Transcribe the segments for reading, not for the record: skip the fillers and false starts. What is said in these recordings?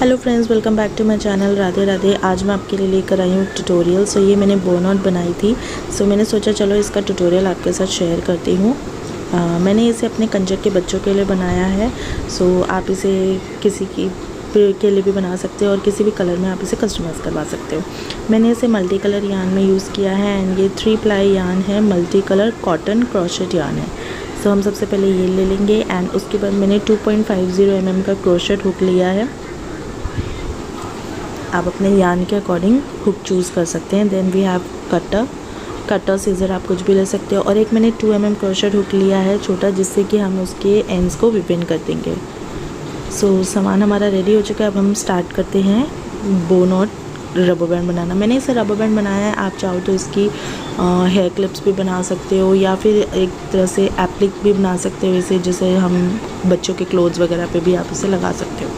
Hello friends, welcome back to my channel. Radhe Radhe. आज मैं आपके लिए लेकर आई हूँ ट्यूटोरियल। सो ये मैंने बोनट बनाई थी। सो मैंने सोचा चलो इसका ट्यूटोरियल आपके साथ शेयर करती हूँ। मैंने इसे अपने कंजक के बच्चों के लिए बनाया है। सो आप इसे किसी की के लिए भी बना सकते हो और किसी भी कलर में आप इसे कस्टमाइज़ करवा सकते हो। मैंने इसे मल्टी कलर यान में यूज़ किया है एंड ये 3 प्लाई यान है, मल्टी कलर कॉटन क्रोशेट यान है। सो हम सबसे पहले ये ले लेंगे एंड उसके बाद मैंने 2.50 mm का क्रोशेट हुक लिया है। आप अपने यान के अकॉर्डिंग हुक चूज़ कर सकते हैं। Then we have cutter scissor, आप कुछ भी ले सकते हो। और एक मैंने 2 mm क्रोशेट हुक लिया है छोटा, जिससे कि हम उसके एंड्स को विपिन कर देंगे। सो सामान हमारा रेडी हो चुका है। अब हम स्टार्ट करते हैं बोनट रबर बैंड बनाना। मैंने इसे रबर बैंड बनाया है। आप चाहो तो इसकी हेयर क्लिप्स भी बना सकते हो या फिर एक तरह से एप्लिक भी बना सकते हो इसे, जैसे हम बच्चों के क्लोथ्स वगैरह पे भी आप इसे लगा सकते हो।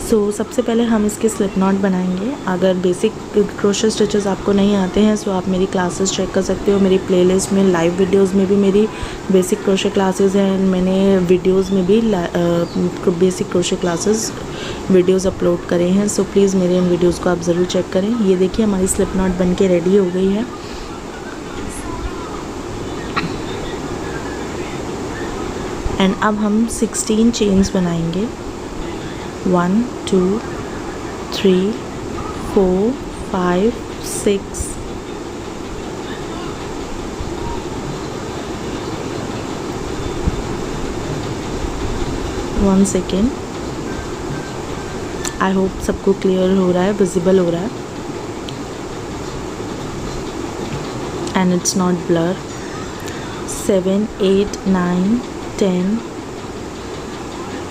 सो सबसे पहले हम इसके स्लिप नॉट बनाएंगे। अगर बेसिक क्रोशेट स्टिचेस आपको नहीं आते हैं सो आप मेरी क्लासेस चेक कर सकते हो। मेरी प्लेलिस्ट में लाइव वीडियोस में भी मेरी बेसिक क्रोशेट क्लासेस हैं। मैंने वीडियोस में भी basic crochet classes videos upload करे हैं। सो प्लीज़ मेरे इन वीडियोस को आप ज़रूर चेक करें। ये देखिए हमारी स्लिप नॉट बन के रेडी हो गई है। एंड अब हम 16 चेन्स बनाएंगे। 1 2 3 4 5 6 1 सेकेंड। आई होप सबको क्लियर हो रहा है, विजिबल हो रहा है and it's not blur. 7 8 9 10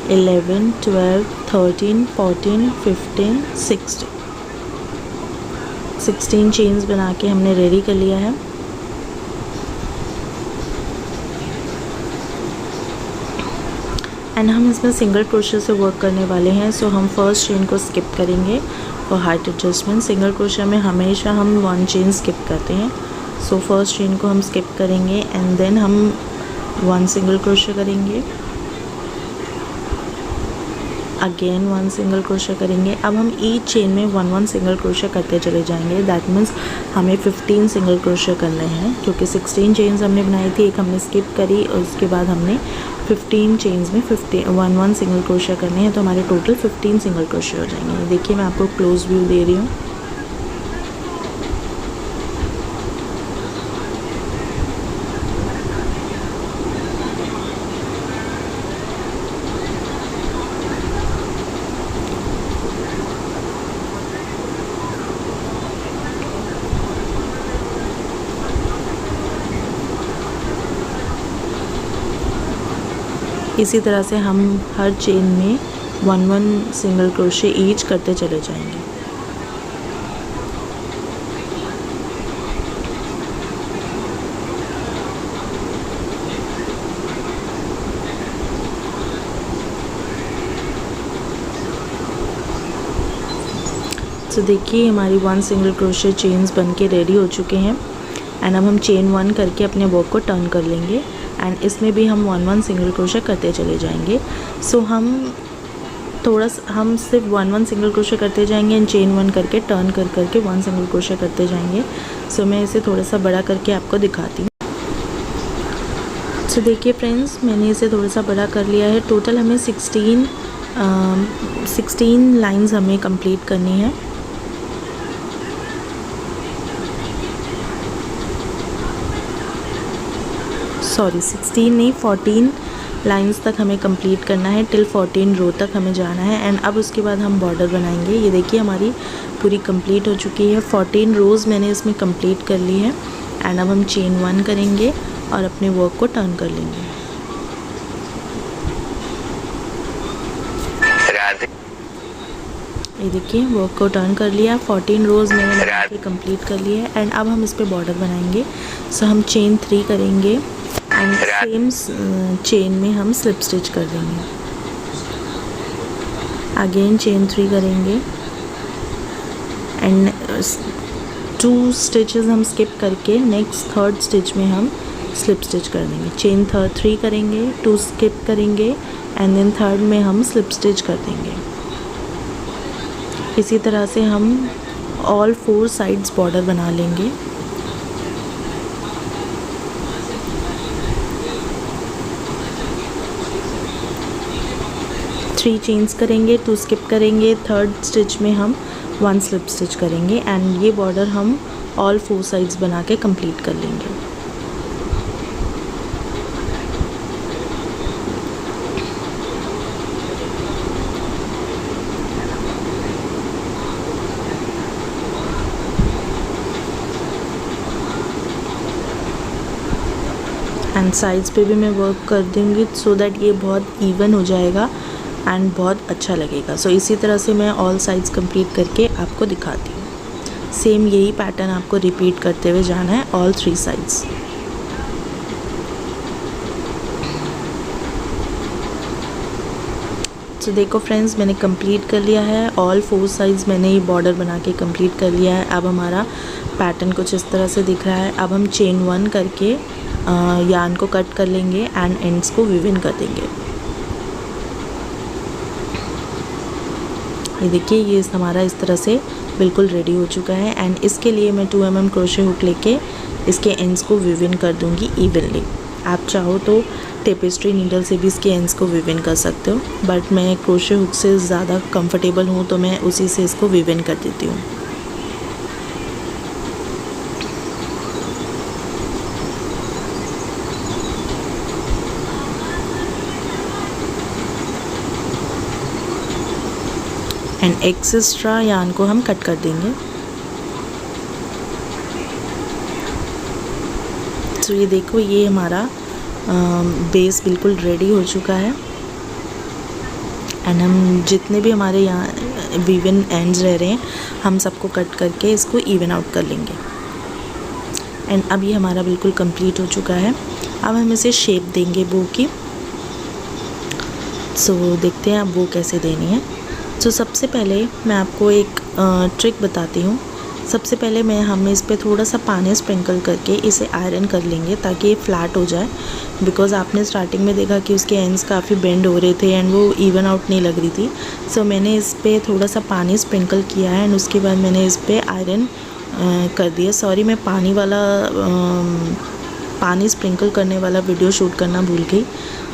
11 12 13 14 15 16 chains बना के हमने रेडी कर लिया है। एंड हम इसमें सिंगल क्रोशे से वर्क करने वाले हैं। सो हम फर्स्ट चेन को स्किप करेंगे for height adjustment. Single crochet में हमेशा हम 1 चेन स्किप करते हैं। सो फर्स्ट चेन को हम स्किप करेंगे एंड देन हम 1 सिंगल क्रोशे करेंगे, अगेन 1 सिंगल क्रोशे करेंगे। अब हम ईच चेन में 1 सिंगल क्रोशे करते चले जाएंगे। दैट मीन्स हमें 15 सिंगल क्रोशे करने हैं, क्योंकि 16 चेन्स हमने बनाई थी, एक हमने स्किप करी और उसके बाद हमने 15 चेन्स में 1 सिंगल क्रोशे करने हैं। तो हमारे टोटल 15 सिंगल क्रोशे हो जाएंगे। देखिए मैं आपको क्लोज व्यू दे रही हूँ। इसी तरह से हम हर चेन में 1 सिंगल क्रोशे ईच करते चले जाएंगे। तो देखिए हमारी 1 सिंगल क्रोशे चेन्स बन के रेडी हो चुके हैं। एंड अब हम चेन 1 करके अपने वर्क को टर्न कर लेंगे एंड इसमें भी हम 1 सिंगल क्रोशे करते चले जाएंगे। सो हम सिर्फ 1 सिंगल क्रोशे करते जाएंगे एंड चेन 1 करके टर्न करके 1 सिंगल क्रोशे करते जाएंगे। सो मैं इसे थोड़ा सा बड़ा करके आपको दिखाती हूँ। सो देखिए फ्रेंड्स, मैंने इसे थोड़ा सा बड़ा कर लिया है। टोटल हमें 16 लाइन्स हमें कंप्लीट करनी है। सॉरी 16 नहीं, 14 लाइंस तक हमें कंप्लीट करना है। टिल 14 रो तक हमें जाना है एंड अब उसके बाद हम बॉर्डर बनाएंगे। ये देखिए हमारी पूरी कंप्लीट हो चुकी है। 14 रोज़ मैंने इसमें कंप्लीट कर ली है एंड अब हम चेन 1 करेंगे और अपने वर्क को टर्न कर लेंगे। ये देखिए वर्क को टर्न कर लिया। 14 रोज़ मैंने कंप्लीट कर लिया है एंड अब हम इस पर बॉर्डर बनाएंगे। सो हम चेन 3 करेंगे एंड सेम चेन में हम स्लिप स्टिच कर देंगे। अगेन चेन 3 करेंगे एंड 2 स्टिचेस हम स्किप करके नेक्स्ट 3rd स्टिच में हम स्लिप स्टिच कर देंगे। चेन 3 करेंगे, 2 स्किप करेंगे एंड देन 3rd में हम स्लिप स्टिच कर देंगे। इसी तरह से हम ऑल 4 साइड्स बॉर्डर बना लेंगे। थ्री चेन्स करेंगे, 2 स्किप करेंगे, थर्ड स्टिच में हम 1 स्लिप स्टिच करेंगे एंड ये बॉर्डर हम ऑल 4 साइड्स बना के कंप्लीट कर लेंगे। एंड साइड्स पे भी मैं वर्क कर दूँगी सो दैट ये बहुत इवन हो जाएगा एंड बहुत अच्छा लगेगा। सो इसी तरह से मैं ऑल साइड्स कंप्लीट करके आपको दिखाती हूँ। सेम यही पैटर्न आपको रिपीट करते हुए जाना है ऑल 3 साइड्स। तो देखो फ्रेंड्स, मैंने कंप्लीट कर लिया है ऑल 4 साइड्स, मैंने ये बॉर्डर बना के कंप्लीट कर लिया है। अब हमारा पैटर्न कुछ इस तरह से दिख रहा है। अब हम चेन 1 करके यार्न को कट कर लेंगे एंड एंड्स को वीव इन कर देंगे। ये देखिए, ये हमारा इस तरह से बिल्कुल रेडी हो चुका है एंड इसके लिए मैं 2 mm क्रोशे हुक लेके इसके एंड्स को वीव इन कर दूंगी इवनली। आप चाहो तो टेपेस्ट्री नीडल से भी इसके एंड्स को वीव इन कर सकते हो, बट मैं क्रोशे हुक से ज़्यादा कंफर्टेबल हूँ तो मैं उसी से इसको वीव इन कर देती हूँ। एंड एक्स्ट्रा यार्न को हम कट कर देंगे। तो ये देखो, ये हमारा बेस बिल्कुल रेडी हो चुका है एंड हम जितने भी हमारे यहाँ वीवन एंड्स रह रहे हैं हम सबको कट करके इसको इवन आउट कर लेंगे। एंड अब ये हमारा बिल्कुल कंप्लीट हो चुका है। अब हम इसे शेप देंगे बो की। सो देखते हैं अब वो कैसे देनी है। तो सबसे पहले मैं आपको एक ट्रिक बताती हूँ। सबसे पहले हम इस पे थोड़ा सा पानी स्प्रिंकल करके इसे आयरन कर लेंगे ताकि ये फ्लैट हो जाए, बिकॉज़ आपने स्टार्टिंग में देखा कि उसके एंड्स काफ़ी बेंड हो रहे थे एंड वो इवन आउट नहीं लग रही थी। सो मैंने इस पे थोड़ा सा पानी स्प्रिंकल किया है एंड उसके बाद मैंने इस पे आयरन कर दिया। सॉरी, मैं पानी स्प्रिंकल करने वाला वीडियो शूट करना भूल गई,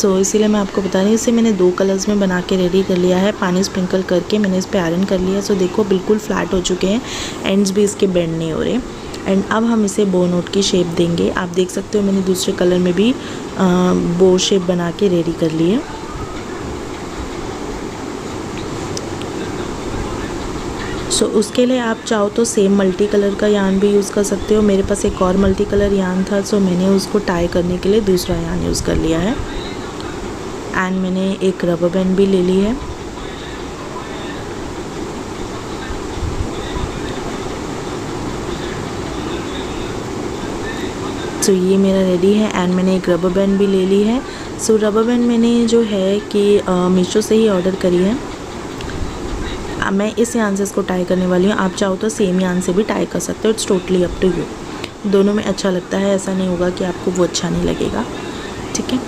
तो इसीलिए मैं आपको बता रही हूँ। इसे मैंने 2 कलर्स में बना के रेडी कर लिया है। पानी स्प्रिंकल करके मैंने इस पे आयरन कर लिया। सो देखो, बिल्कुल फ्लैट हो चुके हैं, एंड्स भी इसके बेंड नहीं हो रहे। एंड अब हम इसे बो नोट की शेप देंगे। आप देख सकते हो मैंने दूसरे कलर में भी बो शेप बना के रेडी कर ली है। सो उसके लिए आप चाहो तो सेम मल्टी कलर का यार्न भी यूज़ कर सकते हो। मेरे पास एक और मल्टी कलर यार्न था, सो मैंने उसको टाई करने के लिए दूसरा यार्न यूज़ कर लिया है। एंड मैंने एक रबर बैंड भी ले ली है। सो ये मेरा रेडी है एंड मैंने एक रबर बैंड भी ले ली है। सो रबर बैंड मैंने जो है कि मीशो से ही ऑर्डर करी है। अब मैं इस यार्न से इसको टाई करने वाली हूँ। आप चाहो तो सेम यार्न से भी टाई कर सकते हो, it's totally up to you. दोनों में अच्छा लगता है, ऐसा नहीं होगा कि आपको वो अच्छा नहीं लगेगा, ठीक है।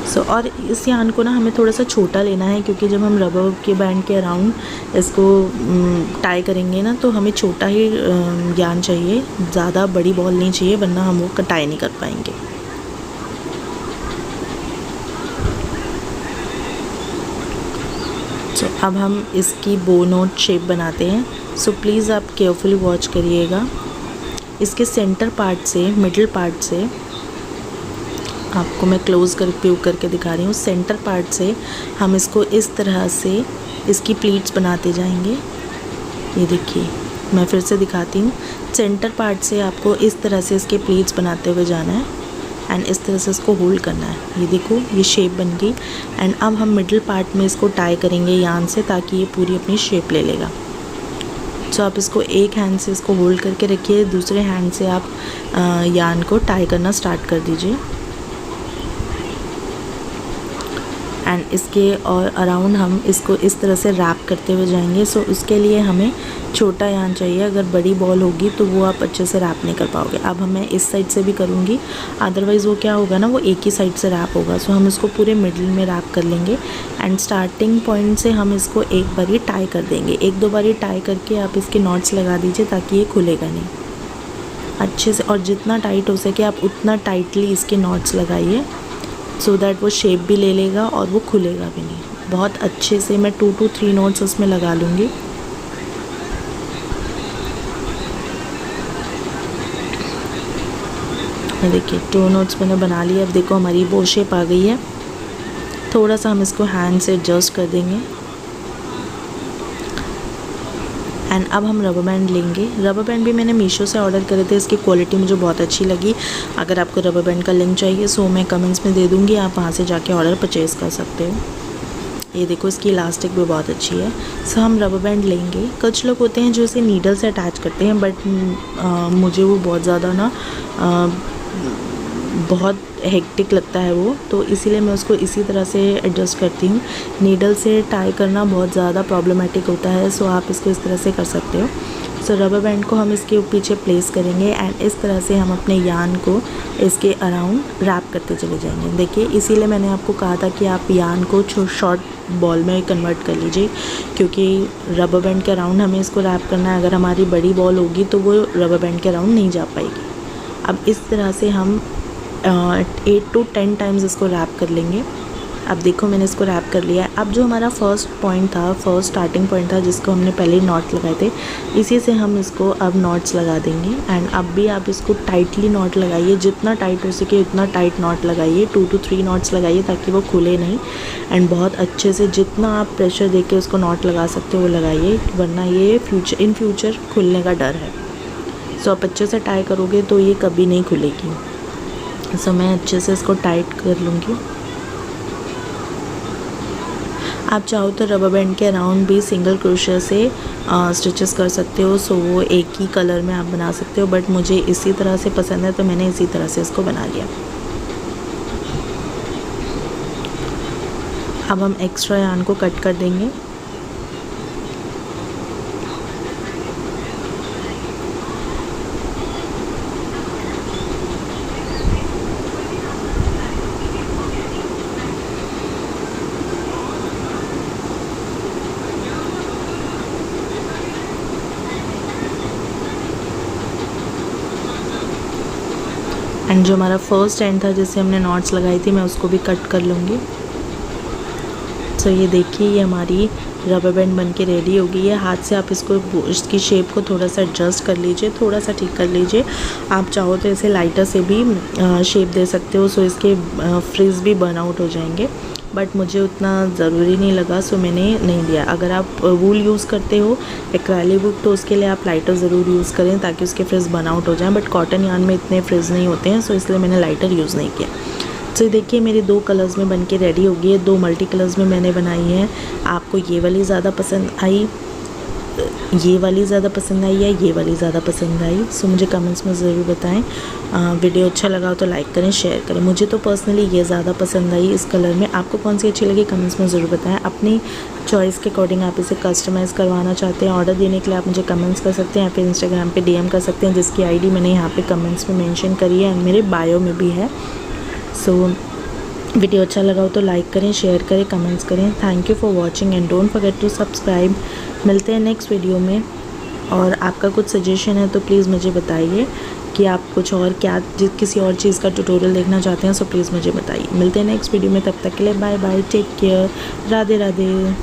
सो और इस यार्न को ना हमें थोड़ा सा छोटा लेना है, क्योंकि जब हम रबर के बैंड के अराउंड इसको टाई करेंगे ना तो हमें छोटा ही यार्न चाहिए, ज़्यादा बड़ी बॉल नहीं चाहिए, वरना हम वो टाई नहीं कर पाएंगे। सो अब हम इसकी बो नोट शेप बनाते हैं। सो प्लीज़ आप केयरफुली वॉच करिएगा। इसके सेंटर पार्ट से, मिडिल पार्ट से, आपको मैं क्लोज करके दिखा रही हूँ। सेंटर पार्ट से हम इसको इस तरह से इसकी प्लीट्स बनाते जाएंगे। ये देखिए, मैं फिर से दिखाती हूँ। सेंटर पार्ट से आपको इस तरह से इसके प्लीट्स बनाते हुए जाना है एंड इस तरह से इसको होल्ड करना है। ये देखो, ये शेप बन गई। एंड अब हम मिडिल पार्ट में इसको टाई करेंगे यार्न से, ताकि ये पूरी अपनी शेप ले लेगा। तो आप इसको एक हैंड से इसको होल्ड करके रखिए, दूसरे हैंड से आप यार्न को टाई करना स्टार्ट कर दीजिए। एंड इसके और अराउंड हम इसको इस तरह से रैप करते हुए जाएंगे। सो उसके लिए हमें छोटा यान चाहिए, अगर बड़ी बॉल होगी तो वो आप अच्छे से रैप नहीं कर पाओगे। अब मैं इस साइड से भी करूँगी, अदरवाइज़ वो क्या होगा ना, वो एक ही साइड से रैप होगा। सो हम इसको पूरे मिडिल में रैप कर लेंगे एंड स्टार्टिंग पॉइंट से हम इसको एक बारी टाई कर देंगे। 1-2 बारी टाई करके आप इसके नॉट्स लगा दीजिए ताकि ये खुलेगा नहीं अच्छे से, और जितना टाइट हो सके आप उतना टाइटली इसके नॉट्स लगाइए सो दैट वो शेप भी ले लेगा और वो खुलेगा भी नहीं। बहुत अच्छे से मैं 2 to 3 नॉट्स उसमें लगा लूँगी। देखिए 2 नॉट्स मैंने बना लिए। अब देखो हमारी वो शेप आ गई है। थोड़ा सा हम इसको हैंड से एडजस्ट कर देंगे एंड अब हम रबर बैंड लेंगे। रबर बैंड भी मैंने मीशो से ऑर्डर करे थे, इसकी क्वालिटी मुझे बहुत अच्छी लगी। अगर आपको रबर बैंड का लिंक चाहिए सो मैं कमेंट्स में दे दूँगी, आप वहाँ से जाके ऑर्डर परचेज़ कर सकते हो। ये देखो इसकी इलास्टिक भी बहुत अच्छी है। सो हम रबर बैंड लेंगे। कुछ लोग होते हैं जो इसे नीडल से अटैच करते हैं, बट मुझे वो बहुत ज़्यादा ना बहुत हेक्टिक लगता है वो, तो इसीलिए मैं उसको इसी तरह से एडजस्ट करती हूँ। नीडल से टाई करना बहुत ज़्यादा प्रॉब्लमेटिक होता है, सो आप इसको इस तरह से कर सकते हो। सो रबर बैंड को हम इसके पीछे प्लेस करेंगे एंड इस तरह से हम अपने यान को इसके अराउंड रैप करते चले जाएंगे। देखिए इसीलिए मैंने आपको कहा था कि आप यान को शॉर्ट बॉल में कन्वर्ट कर लीजिए, क्योंकि रबर बैंड के अराउंड हमें इसको रैप करना है। अगर हमारी बड़ी बॉल होगी तो वो रबर बैंड के अराउंड नहीं जा पाएगी। अब इस तरह से हम 8 to 10 टाइम्स इसको रैप कर लेंगे। अब देखो मैंने इसको रैप कर लिया है। अब जो हमारा फर्स्ट पॉइंट था, फर्स्ट स्टार्टिंग पॉइंट था जिसको हमने पहले ही नॉट लगाए थे, इसी से हम इसको अब नॉट्स लगा देंगे एंड अब भी आप इसको टाइटली नॉट लगाइए, जितना टाइट हो सके उतना टाइट नॉट लगाइए। 2 to 3 नॉट्स लगाइए ताकि वो खुले नहीं एंड बहुत अच्छे से जितना आप प्रेशर दे के उसको नॉट लगा सकते हो वो लगाइए, वरना ये इन फ्यूचर खुलने का डर है। सो आप अच्छे से टाई करोगे तो ये कभी नहीं खुलेगी। सो मैं अच्छे से इसको टाइट कर लूँगी। आप चाहो तो रबर बैंड के अराउंड भी सिंगल क्रोशिया से स्टिचेस कर सकते हो, सो वो एक ही कलर में आप बना सकते हो, बट मुझे इसी तरह से पसंद है तो मैंने इसी तरह से इसको बना लिया। अब हम एक्स्ट्रा यान को कट कर देंगे। एंड जो हमारा फर्स्ट एंड था जिससे हमने नॉट्स लगाई थी, मैं उसको भी कट कर लूँगी। सो ये देखिए ये हमारी रबर बैंड बन के रेडी हो गई है। हाथ से आप इसकी शेप को थोड़ा सा एडजस्ट कर लीजिए, थोड़ा सा ठीक कर लीजिए। आप चाहो तो इसे लाइटर से भी शेप दे सकते हो, सो इसके फ्रिज भी बर्न आउट हो जाएंगे, बट मुझे उतना ज़रूरी नहीं लगा सो मैंने नहीं दिया। अगर आप वूल यूज़ करते हो एक्रेलिक वुड तो उसके लिए आप लाइटर ज़रूर यूज़ करें ताकि उसके फ्रिज बर्न आउट हो जाएँ, बट कॉटन यार्न में इतने फ्रिज नहीं होते हैं, सो इसलिए मैंने लाइटर यूज़ नहीं किया। तो देखिए मेरे 2 कलर्स में बनके रेडी हो गई है। 2 मल्टी कलर्स में मैंने बनाई है। आपको ये वाली ज़्यादा पसंद आई, ये वाली ज़्यादा पसंद आई या ये वाली ज़्यादा पसंद आई, सो मुझे कमेंट्स में ज़रूर बताएं। वीडियो अच्छा लगा हो तो लाइक करें, शेयर करें। मुझे तो पर्सनली ये ज़्यादा पसंद आई इस कलर में। आपको कौन सी अच्छी लगी कमेंट्स में ज़रूर बताएं। अपनी चॉइस के अकॉर्डिंग आप इसे कस्टमाइज़ करवाना चाहते हैं, ऑर्डर देने के लिए आप मुझे कमेंट्स कर सकते हैं या फिर इंस्टाग्राम पर DM कर सकते हैं, जिसकी ID मैंने यहाँ पर कमेंट्स में मैंशन करी है एंड मेरे बायो में भी है। सो वीडियो अच्छा लगा हो तो लाइक करें, शेयर करें, कमेंट्स करें। Thank you for watching and don't forget to subscribe. मिलते हैं नेक्स्ट वीडियो में। और आपका कुछ सजेशन है तो प्लीज़ मुझे बताइए कि आप कुछ और किसी और चीज़ का ट्यूटोरियल देखना चाहते हैं, सो प्लीज़ मुझे बताइए। मिलते हैं नेक्स्ट वीडियो में, तब तक के लिए bye bye, take care, Radhe Radhe.